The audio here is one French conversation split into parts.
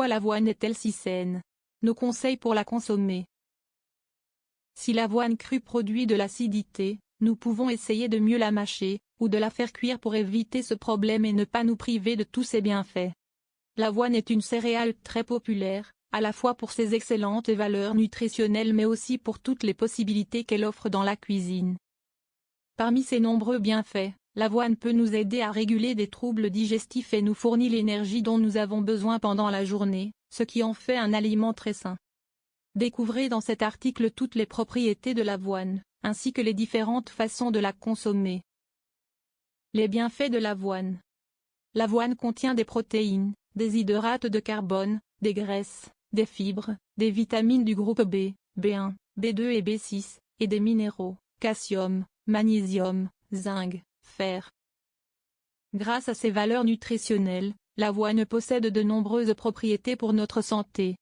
Pourquoi l'avoine est-elle si saine? Nos conseils pour la consommer. Si l'avoine crue produit de l'acidité, nous pouvons essayer de mieux la mâcher, ou de la faire cuire pour éviter ce problème et ne pas nous priver de tous ses bienfaits. L'avoine est une céréale très populaire, à la fois pour ses excellentes valeurs nutritionnelles mais aussi pour toutes les possibilités qu'elle offre dans la cuisine. Parmi ses nombreux bienfaits, l'avoine peut nous aider à réguler des troubles digestifs et nous fournit l'énergie dont nous avons besoin pendant la journée, ce qui en fait un aliment très sain. Découvrez dans cet article toutes les propriétés de l'avoine, ainsi que les différentes façons de la consommer. Les bienfaits de l'avoine. L'avoine contient des protéines, des hydrates de carbone, des graisses, des fibres, des vitamines du groupe B, B1, B2 et B6, et des minéraux, calcium, magnésium, zinc, fer. Grâce à ses valeurs nutritionnelles, l'avoine possède de nombreuses propriétés pour notre santé.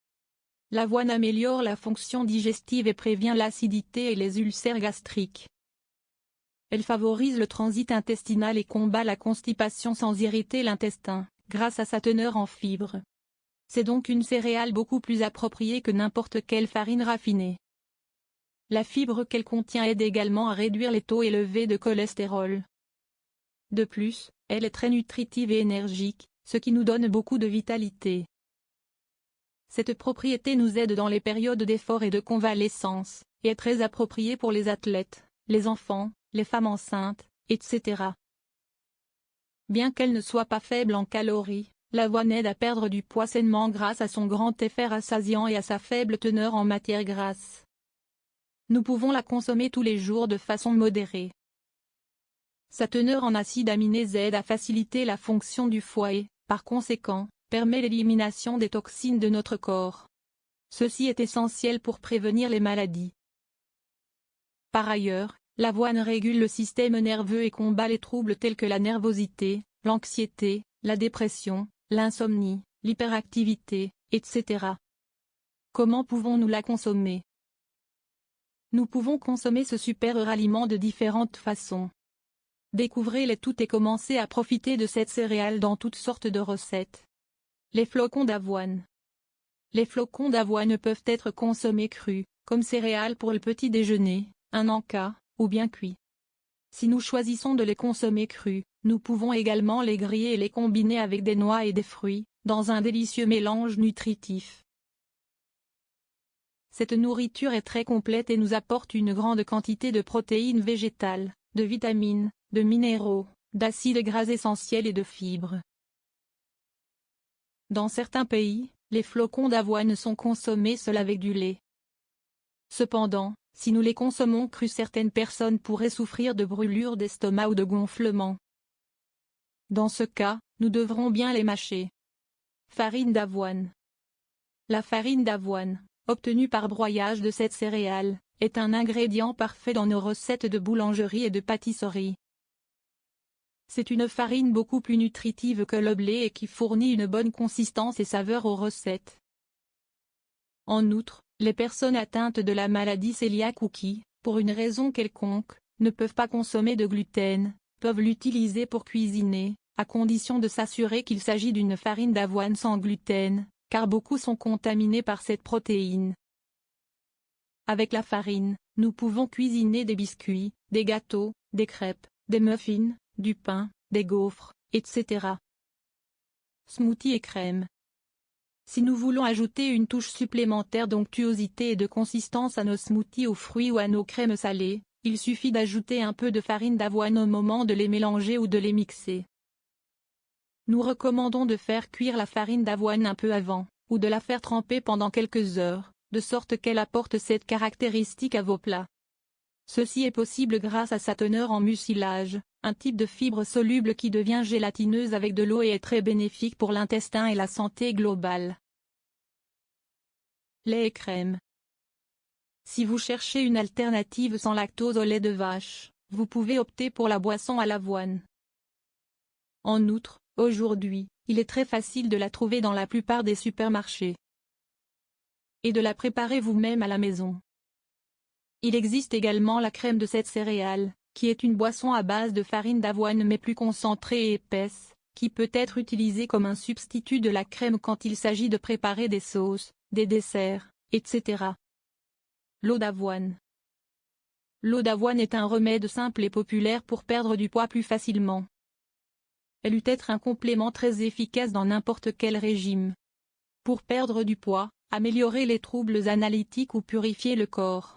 L'avoine améliore la fonction digestive et prévient l'acidité et les ulcères gastriques. Elle favorise le transit intestinal et combat la constipation sans irriter l'intestin, grâce à sa teneur en fibres. C'est donc une céréale beaucoup plus appropriée que n'importe quelle farine raffinée. La fibre qu'elle contient aide également à réduire les taux élevés de cholestérol. De plus, elle est très nutritive et énergique, ce qui nous donne beaucoup de vitalité. Cette propriété nous aide dans les périodes d'effort et de convalescence, et est très appropriée pour les athlètes, les enfants, les femmes enceintes, etc. Bien qu'elle ne soit pas faible en calories, l'avoine aide à perdre du poids sainement grâce à son grand effet rassasiant et à sa faible teneur en matières grasses. Nous pouvons la consommer tous les jours de façon modérée. Sa teneur en acides aminés aide à faciliter la fonction du foie et, par conséquent, permet l'élimination des toxines de notre corps. Ceci est essentiel pour prévenir les maladies. Par ailleurs, l'avoine régule le système nerveux et combat les troubles tels que la nervosité, l'anxiété, la dépression, l'insomnie, l'hyperactivité, etc. Comment pouvons-nous la consommer? Nous pouvons consommer ce super aliment de différentes façons. Découvrez-les toutes et commencez à profiter de cette céréale dans toutes sortes de recettes. Les flocons d'avoine. Les flocons d'avoine peuvent être consommés crus, comme céréales pour le petit déjeuner, un encas, ou bien cuits. Si nous choisissons de les consommer crus, nous pouvons également les griller et les combiner avec des noix et des fruits, dans un délicieux mélange nutritif. Cette nourriture est très complète et nous apporte une grande quantité de protéines végétales, de vitamines, de minéraux, d'acides gras essentiels et de fibres. Dans certains pays, les flocons d'avoine sont consommés seuls avec du lait. Cependant, si nous les consommons crus, certaines personnes pourraient souffrir de brûlures d'estomac ou de gonflement. Dans ce cas, nous devrons bien les mâcher. Farine d'avoine. La farine d'avoine, obtenue par broyage de cette céréale, est un ingrédient parfait dans nos recettes de boulangerie et de pâtisserie. C'est une farine beaucoup plus nutritive que le blé et qui fournit une bonne consistance et saveur aux recettes. En outre, les personnes atteintes de la maladie cœliaque ou qui, pour une raison quelconque, ne peuvent pas consommer de gluten, peuvent l'utiliser pour cuisiner, à condition de s'assurer qu'il s'agit d'une farine d'avoine sans gluten, car beaucoup sont contaminés par cette protéine. Avec la farine, nous pouvons cuisiner des biscuits, des gâteaux, des crêpes, des muffins, du pain, des gaufres, etc. Smoothie et crème. Si nous voulons ajouter une touche supplémentaire d'onctuosité et de consistance à nos smoothies aux fruits ou à nos crèmes salées, il suffit d'ajouter un peu de farine d'avoine au moment de les mélanger ou de les mixer. Nous recommandons de faire cuire la farine d'avoine un peu avant, ou de la faire tremper pendant quelques heures, de sorte qu'elle apporte cette caractéristique à vos plats. Ceci est possible grâce à sa teneur en mucilage, un type de fibre soluble qui devient gélatineuse avec de l'eau et est très bénéfique pour l'intestin et la santé globale. Lait et crème. Si vous cherchez une alternative sans lactose au lait de vache, vous pouvez opter pour la boisson à l'avoine. En outre, aujourd'hui, il est très facile de la trouver dans la plupart des supermarchés. Et de la préparer vous-même à la maison. Il existe également la crème de cette céréale, qui est une boisson à base de farine d'avoine mais plus concentrée et épaisse, qui peut être utilisé comme un substitut de la crème quand il s'agit de préparer des sauces, des desserts, etc. L'eau d'avoine. L'eau d'avoine est un remède simple et populaire pour perdre du poids plus facilement. Elle peut être un complément très efficace dans n'importe quel régime. Pour perdre du poids, améliorer les troubles analytiques ou purifier le corps.